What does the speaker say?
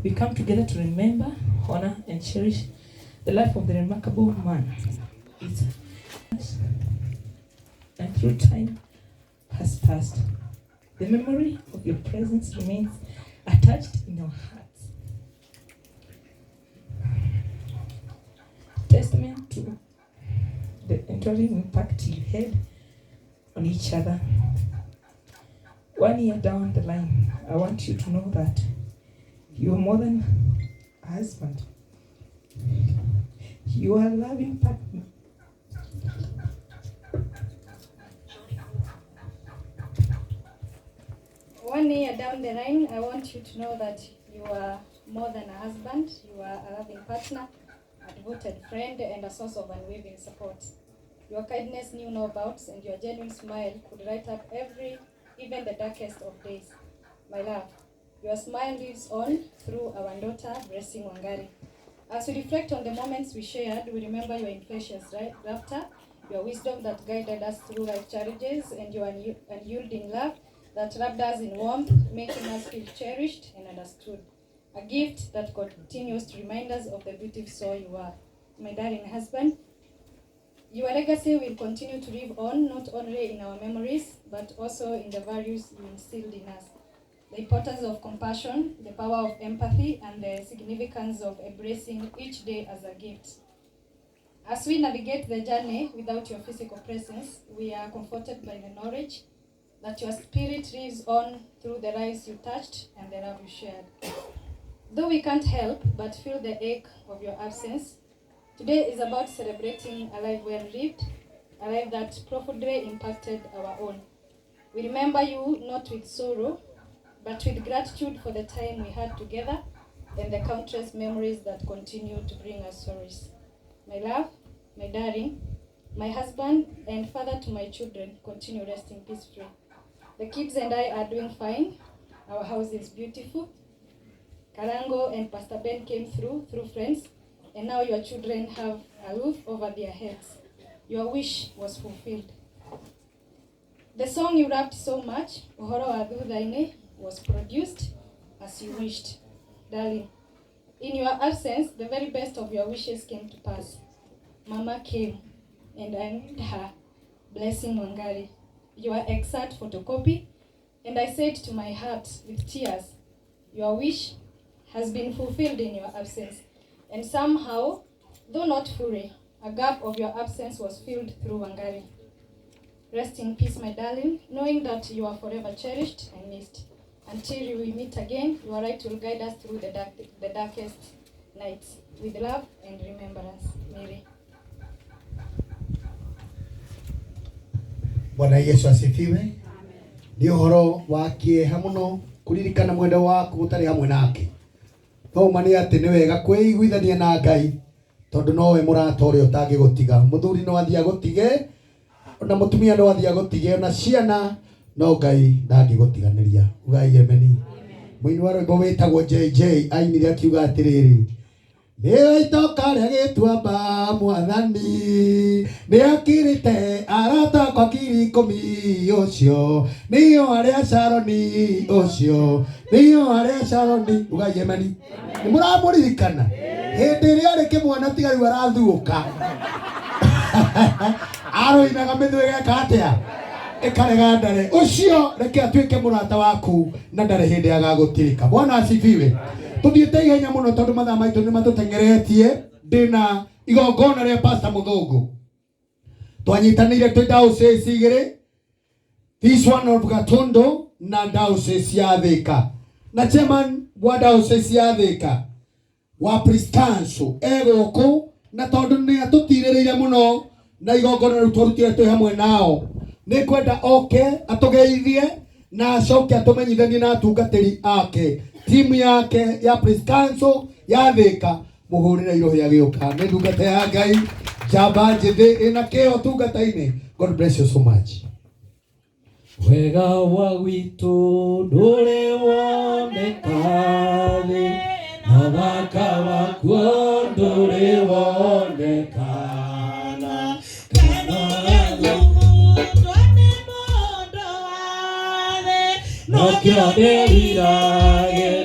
we come together to remember, honor, and cherish the life of the remarkable man. And through time has passed, the memory of your presence remains attached in our hearts. Testament to the enduring impact you had on each other. 1 year down the line, I want you to know that you are more than a husband. You are a loving partner. One year down the line, I want you to know that you are more than a husband. You are a loving partner, a devoted friend, and a source of unwavering support. Your kindness knew no bounds, and your genuine smile could light up even the darkest of days. My love, your smile lives on through our daughter, Blessing Wangari. As we reflect on the moments we shared, we remember your infectious laughter, your wisdom that guided us through life challenges, and your unyielding love that wrapped us in warmth, making us feel cherished and understood. A gift that continues to remind us of the beautiful soul you are. My darling husband, your legacy will continue to live on, not only in our memories, but also in the values you instilled in us. The importance of compassion, the power of empathy, and the significance of embracing each day as a gift. As we navigate the journey without your physical presence, we are comforted by the knowledge that your spirit lives on through the lives you touched and the love you shared. Though we can't help but feel the ache of your absence, today is about celebrating a life well lived, a life that profoundly impacted our own. We remember you not with sorrow, but with gratitude for the time we had together and the countless memories that continue to bring us stories. My love, my darling, my husband and father to my children, continue resting peacefully. The kids and I are doing fine. Our house is beautiful. Karango and Pastor Ben came through friends, and now your children have a roof over their heads. Your wish was fulfilled. The song you loved so much, Uhoro wa Thutha-ini, was produced as you wished. Darling, in your absence, the very best of your wishes came to pass. Mama came, and I named her Blessing Wangari, your exact photocopy, and I said to my heart with tears, your wish has been fulfilled in your absence. And somehow, though not fully, a gap of your absence was filled through Wangari. Rest in peace, my darling, knowing that you are forever cherished and missed. Until we meet again, your light will guide us through the darkest nights. With love and remembrance, Mary. Bwana Yesu asifiwe. Ni uhoro wa kieha muno kuririkana mwendo waku utari hamwe nake. Thoma ni ati ni wega kwiguithania na Ngai tondu nowe murata uria utangigutiga. Muthuri no athia gutige, na mutumia no athia gutige, na ciana no Ngai ndangigutiganiria. Ugai ameni. Muini wa rwimbo witagwo JJ ainire akiuga atiriri, Nĩwe itoka rĩa gĩtuamba Mwathani, nĩakirĩte arata kwa ngiri 10 ũcio, nĩo arĩa Sharoni ũcio, nĩo arĩa Sharoni. Ugai ameni. Nĩmũramũririkana hĩndĩ ĩrĩa arĩ kĩmwana tigaru arathuũka arũinaga mĩthwe geka atĩa ĩkarega ndare. Ũcio reke atuĩke mũrata waku na ndare hĩndĩ agagũtirika. Bwana asifiwe. Tuthiĩte ihenya muno tondu mathaa maitũ nĩ matũtengeretie. Ndĩna igongona rĩa Pastor Muthugu twanyitanĩire twĩ diocese igĩrĩ, this one of Gatundu na diocese ya Thika, na chairman wa diocese ya Thika wa Priest Council egũkũ, na tondu nĩ atũtirĩrĩire muno na igongona rĩu twarutire twĩ hamwe nao, nĩ kwenda oke atũgeithie na acoke atũmenyithanie na atungatĩri ake, timu yake ya Priest Council ya Thika. Muhurire irohia gĩũka nĩ ndungata ya Ngai njamba njĩthĩ ĩna kĩo tungata-inĩ. God bless you so much. Wega wa witũ ndũrĩ woneka thĩ, na waka wakuo ndũrĩ wonekana. No kĩo ndĩriragĩra